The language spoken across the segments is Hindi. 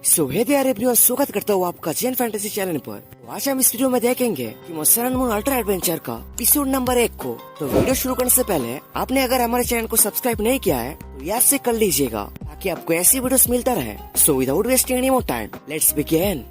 हे देयर एवरीवन, स्वागत करता हूँ आपका जैन फैंटेसी चैनल पर। तो आज हम इस वीडियो में देखेंगे कि सन एंड मून अल्ट्रा एडवेंचर का एपिसोड नंबर 1 को। तो वीडियो शुरू करने से पहले आपने अगर हमारे चैनल को सब्सक्राइब नहीं किया है तो याद से कर लीजिएगा ताकि आपको ऐसी वीडियोस मिलता रहे। So without wasting any more time, let's begin.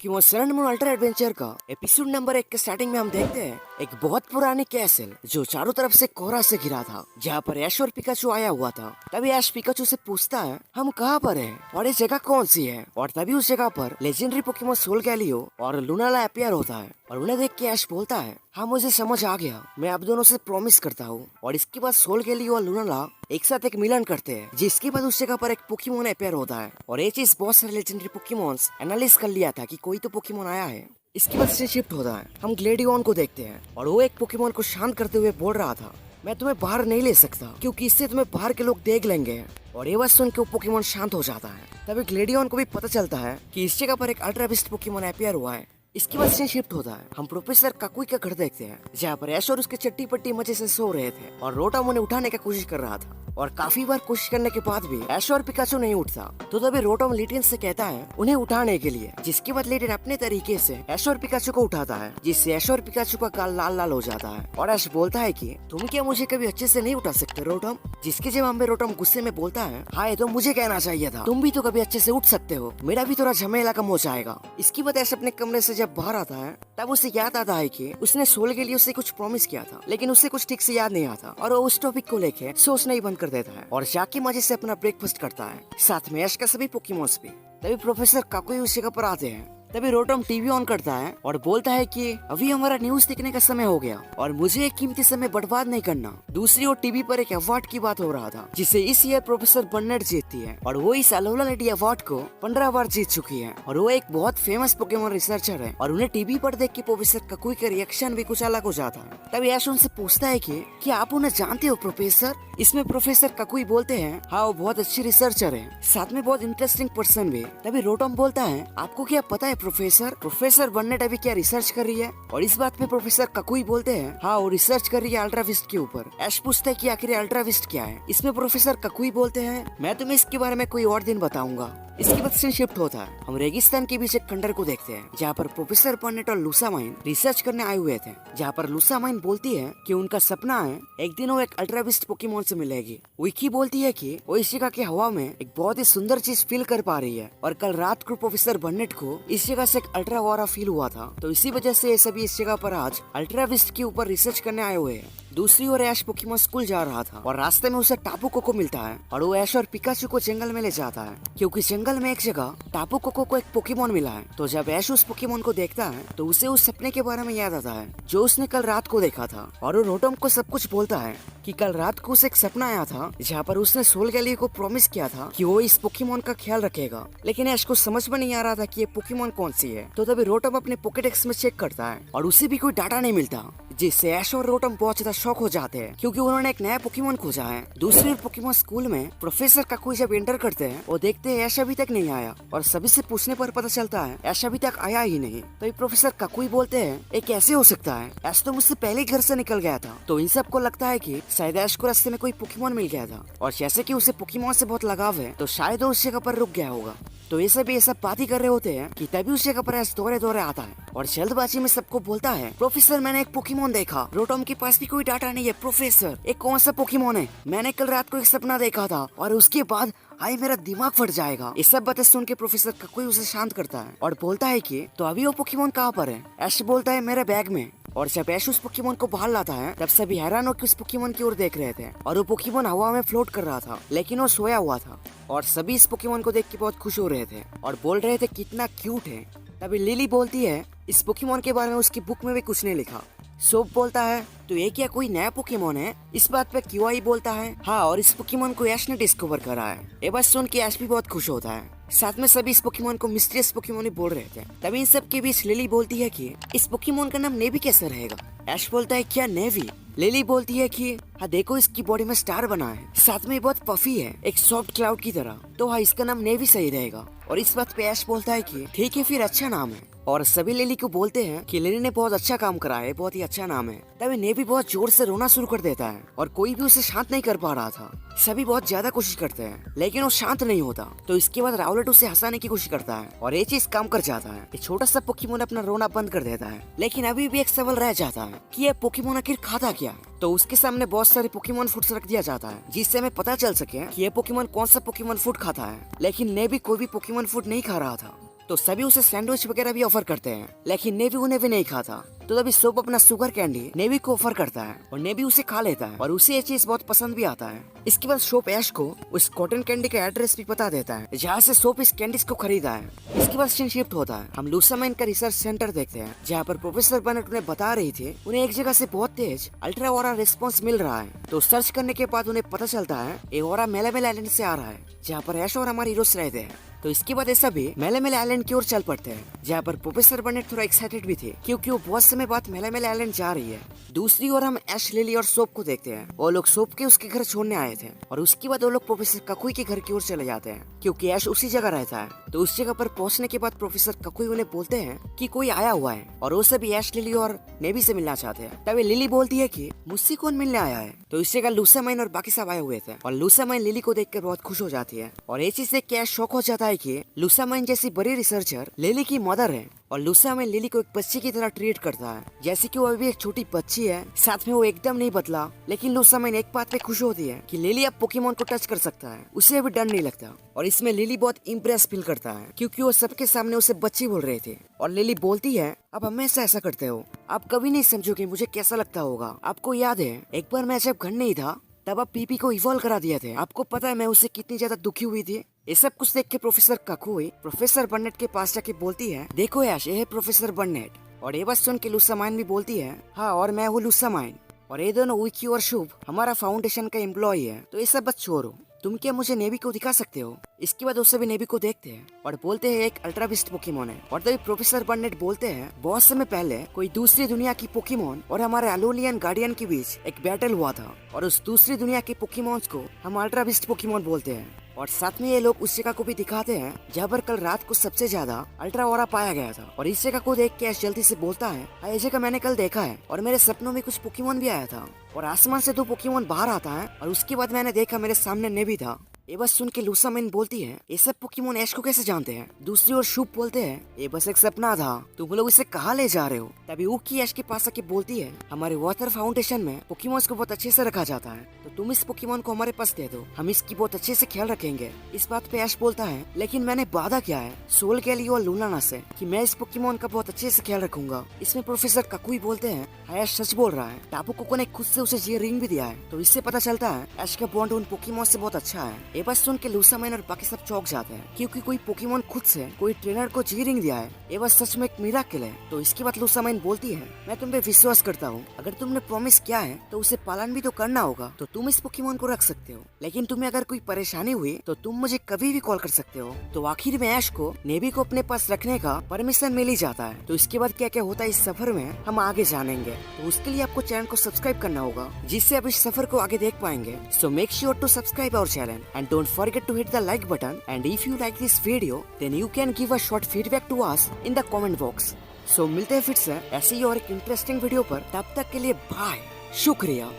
Sun and moon ultra adventure का एपिसोड नंबर 1 के स्टार्टिंग में हम देखते हैं एक बहुत पुरानी कैसल जो चारों तरफ से कोहरा से घिरा था, जहाँ पर ऐश और पिकाचू आया हुआ था। तभी ऐश पिकाचू से पूछता है हम कहाँ पर हैं और ये जगह कौन सी है। और तभी उस जगह पर लेजेंडरी पोकेमोन सोलगैलियो और लूनाला अपीयर होता है और उन्हें देख के ऐश बोलता है हाँ मुझे समझ आ गया, मैं आप दोनों से प्रॉमिस करता हूँ। और इसके बाद सोलगैलियो और लूनाला एक साथ एक मिलन करते हैं, जिसके बाद उस जगह पर एक पोकेमोन अपीयर होता है। और ये चीज बहुत सारे लेजेंडरी पोकेमोन्स एनालिस कर लिया था कि कोई तो पोकेमोन आया है। इसके बाद से शिफ्ट होता है, हम ग्लेडियोन को देखते हैं और वो एक पोकेमोन को शांत करते हुए बोल रहा था मैं तुम्हें बाहर नहीं ले सकता क्योंकि इससे तुम्हें बाहर के लोग देख लेंगे। और ये बात सुन के वो पोकेमोन शांत हो जाता है। तभी ग्लेडियोन को भी पता चलता है कि इस जगह पर एक अल्ट्रा बीस्ट पोकेमोन अपीयर हुआ है। इसके बाद से शिफ्ट होता है, हम प्रोफेसर काकुई का घर देखते हैं, जहाँ पर ऐश और उसके चट्टी पट्टी मजे से सो रहे थे और रोटम उन्हें उठाने की कोशिश कर रहा था। और काफी बार कोशिश करने के बाद भी ऐश और पिकाचू नहीं उठता। तो तभी रोटम लिटियन से कहता है उन्हें उठाने के लिए, जिसके बाद लिटियन अपने तरीके से ऐश और पिकाचू को उठाता है, जिससे ऐश और पिकाचू का गाल लाल लाल हो जाता है। और ऐश बोलता है कि तुम क्या मुझे कभी अच्छे से नहीं उठा सकते रोटम, जिसके जवाब में रोटम गुस्से में बोलता है हाँ ये तो मुझे कहना चाहिए था, तुम भी तो कभी अच्छे से उठ सकते हो, मेरा भी थोड़ा झमेला कम हो जाएगा। इसके बाद ऐश अपने कमरे से जब बाहर आता है तब उसे याद आता है कि उसने सोल के लिए उससे कुछ प्रॉमिस किया था, लेकिन उसे कुछ ठीक से याद नहीं आता और वो उस टॉपिक को लेके सोचना ही बंद कर देता है और जाके मजे से अपना ब्रेकफास्ट करता है, साथ में ऐश का सभी पोकेमोन्स भी। तभी प्रोफेसर काकुई उस जगह पर आते हैं। तभी रोटम टीवी ऑन करता है और बोलता है कि अभी हमारा न्यूज देखने का समय हो गया और मुझे एक कीमती समय बर्बाद नहीं करना। दूसरी ओर टीवी पर एक अवार्ड की बात हो रहा था, जिसे इस ईयर प्रोफेसर बर्नेट जीतती है और वो इस अलोला लेडी अवार्ड को 15 बार जीत चुकी है और वो एक बहुत फेमस पोकेमोन रिसर्चर है। और उन्हें टीवी पर देख के प्रोफेसर काकुई का रिएक्शन भी कुछ अलग हो जाता है। तभी ऐश उनसे पूछता है कि क्या आप उन्हें जानते हो प्रोफेसर। इसमें प्रोफेसर काकुई बोलते हैं हाँ वो बहुत अच्छी रिसर्चर है, साथ में बहुत इंटरेस्टिंग पर्सन भी। तभी रोटम बोलता है आपको क्या पता है प्रोफेसर बर्नेट अभी क्या रिसर्च कर रही है। और इस बात पे प्रोफेसर काकुई बोलते हैं हाँ वो रिसर्च कर रही है अल्ट्रा विस्ट के ऊपर। ऐश पूछता है कि आखिर अल्ट्रा विस्ट क्या है। इसमें प्रोफेसर काकुई बोलते हैं मैं तुम्हें इसके बारे में कोई और दिन बताऊंगा। इसके बाद सीन शिफ्ट होता है, हम रेगिस्तान के बीच एक खंडर को देखते हैं, जहाँ पर प्रोफेसर बर्नेट और लूसामाइन रिसर्च करने आए हुए थे। जहाँ पर लूसामाइन बोलती है कि उनका सपना है एक दिन वो एक अल्ट्रा बीस्ट पोकेमोन से मिलेगी। विकी बोलती है कि वो इस जगह की हवा में एक बहुत ही सुंदर चीज फील कर पा रही है और कल रात को प्रोफेसर बर्नेट को इस जगह से एक अल्ट्रा वारा फील हुआ था, तो इसी वजह से ये सभी इस जगह पर आज अल्ट्रा बीस्ट के ऊपर रिसर्च करने आए हुए हैं। दूसरी ओर ऐश पोकेमोन स्कूल जा रहा था और रास्ते में उसे टापू कोको मिलता है और वो ऐश और पिकाचू को जंगल में ले जाता है, क्योंकि जंगल में एक जगह टापू कोको को एक पोकेमोन मिला है। तो जब ऐश उस पोकेमोन को देखता है तो उसे उस सपने के बारे में याद आता है जो उसने कल रात को देखा था। और वो रोटम को सब कुछ बोलता है कि कल रात को उसे एक सपना आया था जहाँ पर उसने सोलगैलियो को प्रॉमिस किया था कि वो इस पोकेमोन का ख्याल रखेगा, लेकिन ऐश को समझ में नहीं आ रहा था कि ये पोकेमोन कौन सी है। तो तभी रोटम अपने पॉकेडेक्स में चेक करता है और उसे भी कोई डाटा नहीं मिलता, जिससे ऐश और रोटम बहुत ज्यादा शॉक हो जाते हैं क्योंकि उन्होंने एक नया पोकेमोन खोजा है। दूसरी ओर पोकेमोन स्कूल में प्रोफेसर काकुई जब एंटर करते हैं वो देखते हैं ऐश अभी तक नहीं आया और सभी से पूछने पर पता चलता है ऐश अभी तक आया ही नहीं। तभी प्रोफेसर काकुई बोलते हैं ये कैसे हो सकता है, ऐश तो मुझसे पहले घर से निकल गया था। तो इन सबको लगता है कि शायद ऐश को रास्ते में कोई पोकेमोन मिल गया था और जैसे कि उसे पोकेमोन से बहुत लगाव है तो शायद वो उस जगह पर रुक गया होगा। तो ये सब बात ही कर रहे होते हैं कि तभी उस जगह पर ऐश दौड़े दौड़े आता है और जल्दबाजी में सबको बोलता है प्रोफेसर मैंने एक पोकेमोन देखा, रोटम के पास भी कोई डाटा नहीं है प्रोफेसर, एक कौन सा पोकेमोन है, मैंने कल रात को एक सपना देखा था और उसके बाद हाय मेरा दिमाग फट जाएगा। ये सब बातें सुन के प्रोफेसर काकुई उसे शांत करता है और बोलता है कि तो अभी वो पोकेमोन कहाँ पर है। ऐश बोलता है मेरे बैग में। और जब ऐश उस पोकेमोन को बाहर लाता है तब सभी हैरान होकर उस पोकेमोन की ओर देख रहे थे और वो पोकेमोन हवा में फ्लोट कर रहा था, लेकिन वो सोया हुआ था और सभी इस पोकेमोन को देख के बहुत खुश हो रहे थे और बोल रहे थे कितना क्यूट है। तभी लिली बोलती है इस पोकेमोन के बारे में उसकी बुक में भी कुछ नहीं लिखा। सोप बोलता है तो ये क्या कोई नया पोकेमोन है। इस बात पे क्यूआई बोलता है हाँ और इस पोकेमोन को ऐश ने डिस्कवर करा है। ये बात सुन के ऐश भी बहुत खुश होता है, साथ में सभी इस पोकेमोन को मिस्टीरियस पोकेमोन ही बोल रहे थे। तभी इन सब के बीच लिली बोलती है कि इस पोकेमोन का नाम नेवी कैसे रहेगा। ऐश बोलता है क्या नेवी। लिली बोलती है कि हाँ देखो इसकी बॉडी में स्टार बना है, साथ में बहुत पफी है, एक सॉफ्ट क्लाउड की तरह। तो हाँ इसका नाम नेवी सही रहेगा। और इस बात पे ऐश बोलता है कि ठीक है फिर अच्छा नाम है। और सभी लिली को बोलते हैं कि लिली ने बहुत अच्छा काम करा है, बहुत ही अच्छा नाम है। तभी नेवी बहुत जोर से रोना शुरू कर देता है और कोई भी उसे शांत नहीं कर पा रहा था। सभी बहुत ज्यादा कोशिश करते हैं लेकिन वो शांत नहीं होता। तो इसके बाद राउलेट उसे हंसाने की कोशिश करता है और ये चीज काम कर जाता है। एक छोटा सा पोकेमोन अपना रोना बंद कर देता है। लेकिन अभी भी एक सवाल रह जाता है कि ये पोकेमोन आखिर खाता क्या। तो उसके सामने बहुत सारे पोकेमोन फूड्स रख दिया जाता है जिससे हमें पता चल सके कि ये पोकेमोन कौन सा पोकेमोन फूड खाता है। लेकिन नेवी कोई भी पोकेमोन फूड नहीं खा रहा था। तो सभी उसे सैंडविच वगैरह भी ऑफर करते हैं लेकिन नेवी उन्हें भी नहीं खाता। तो तभी सोप अपना शुगर कैंडी नेवी को ऑफर करता है और नेवी उसे खा लेता है और उसे ये चीज बहुत पसंद भी आता है। इसके बाद सोप ऐश को उस कॉटन कैंडी का एड्रेस भी बता देता है जहाँ से सोप इस कैंडीज को खरीदा है। इसके बाद सीन शिफ्ट होता है, हम लूसामाइन का रिसर्च सेंटर देखते हैं जहाँ पर प्रोफेसर बर्नेट उन्हें बता रही थी उन्हें एक जगह से बहुत तेज अल्ट्रा ऑरा रिस्पॉन्स मिल रहा है। तो सर्च करने के बाद उन्हें पता चलता है ये ऑरा मेलामेल आइलैंड से आ रहा है जहाँ पर ऐश और हमारे हीरोज रहते हैं। तो इसके बाद ऐसा भी मेलामेल आइलैंड की ओर चल पड़ते हैं जहाँ पर प्रोफेसर बर्नेट थोड़ा एक्साइटेड भी थे क्योंकि वो बहुत समय बाद मेलामेल आइलैंड जा रही है। दूसरी ओर हम ऐश, लिली और सोप को देखते हैं। वो लोग सोप के उसके घर छोड़ने आए थे और उसके बाद वो लोग प्रोफेसर ककुई के घर की ओर चले जाते हैं क्योंकि ऐश उसी जगह रहता है। तो उस जगह पर पहुंचने के बाद प्रोफेसर ककुई उन्हें बोलते हैं कि कोई आया हुआ है और वो सभी ऐश, लिली और नेवी से मिलना चाहते हैं। तभी लिली बोलती है कि मुझसे कौन मिलने आया है। तो इस जगह लूसामाइन और बाकी सब आए हुए थे और लूसामाइन लिली को देखकर बहुत खुश हो जाती है और ये चीज देख के ऐश शॉक हो जाता है कि लूसामाइन जैसी बड़ी रिसर्चर लिली की मदर है और लूसामाइन लिली को एक बच्ची की तरह ट्रीट करता है जैसे कि वो अभी एक छोटी बच्ची है। साथ में वो एकदम नहीं बदला। लेकिन लूसामाइन एक बात पे खुश होती है कि लिली अब पोकेमोन को टच कर सकता है, उसे अभी डर नहीं लगता। और इसमें लिली बहुत इम्प्रेस फील करता है क्योंकि वो सबके सामने उसे बच्ची बोल रहे थे। और लिली बोलती है अब हमेशा ऐसा करते हो, आप कभी नहीं समझोगे मुझे कैसा लगता होगा। आपको याद है एक बार मैं जब घर नहीं था तब आप पीपी को इवॉल्व करा दिए थे, आपको पता है मैं उससे कितनी ज्यादा दुखी हुई थी। ये सब कुछ देख के प्रोफेसर ककुई प्रोफेसर बर्नेट के पास जाके बोलती है देखो याश ये है प्रोफेसर बर्नेट। और ये बात सुन के लूसामाइन भी बोलती है हाँ और मैं हूँ लूसामाइन और ये दोनों विकी और शुभ हमारा फाउंडेशन का एम्प्लॉय है। तो ये सब बस छोड़ो, तुम क्या मुझे नेवी को दिखा सकते हो। इसके बाद उससे भी नेवी को देखते हैं और बोलते हैं एक अल्ट्रा बिस्ट पोकेमोन है। और तभी प्रोफेसर बर्नेट बोलते हैं बहुत समय पहले कोई दूसरी दुनिया की पोकेमोन और हमारे अलोलियन गार्डियन के बीच एक बैटल हुआ था और उस दूसरी दुनिया के पोकेमोन्स को हम अल्ट्रा बिस्ट पोकेमोन बोलते हैं। और साथ में ये लोग उस जगह को भी दिखाते हैं जहाँ पर कल रात को सबसे ज्यादा अल्ट्रा ऑरा पाया गया था। और इस जगह को देख के ऐश जल्दी से बोलता है हाँ ये जगह मैंने कल देखा है और मेरे सपनों में कुछ पोकेमोन भी आया था और आसमान से 2 पोकेमोन बाहर आता है और उसके बाद मैंने देखा मेरे सामने नेवी था। ये बस सुन के लूसामाइन बोलती है ये सब पोकेमोन ऐश को कैसे जानते हैं। दूसरी ओर शुभ बोलते हैं ये बस एक सपना था, तुम लोग इसे कहाँ ले जा रहे हो। तभी ऊकी ऐश के पास आके बोलती है हमारे वाटर फाउंडेशन में पोकेमोन्स को बहुत अच्छे से रखा जाता है, तो तुम इस पोकेमोन को हमारे पास दे दो, हम इसकी बहुत अच्छे से ख्याल रखेंगे। इस बात पे ऐश बोलता है लेकिन मैंने वादा किया है सोल के लिए और लूनाना से कि मैं इस पोकेमोन का बहुत अच्छे से ख्याल रखूंगा। इसमें प्रोफेसर ककुई बोलते हैं ऐश सच बोल रहा है, टापू कोको ने खुद से उसे ये रिंग भी दिया है। तो इससे पता चलता है ऐश का बॉन्ड उन पोकेमोन से बहुत अच्छा है। ये बात सुन के लूसामाइन और बाकी सब चौंक जाते हैं क्योंकि कोई पोकेमोन खुद से कोई ट्रेनर को जी रिंग दिया है। ये बात सच में एक मिराकल है। तो इसके बाद लूसामाइन बोलती है मैं तुम पे विश्वास करता हूँ, अगर तुमने प्रॉमिस किया है तो उसे पालन भी तो करना होगा। तो तुम इस पोकेमोन को रख सकते हो, लेकिन तुम्हें अगर कोई परेशानी हुई तो तुम मुझे कभी भी कॉल कर सकते हो। तो आखिर में ऐश को नेवी को अपने पास रखने का परमिशन मिल ही जाता है। तो इसके बाद क्या क्या होता है इस सफर में हम आगे जानेंगे। तो उसके लिए आपको चैनल को सब्सक्राइब करना होगा जिससे आप इस सफर को आगे देख पाएंगे। So make sure to subscribe our channel and don't forget to hit the like button, and if you like this video then you can give a short feedback to us in the comment box. So मिलते हैं फिर से ऐसे ही और एक इंटरेस्टिंग वीडियो पर, तब तक के लिए बाय, शुक्रिया।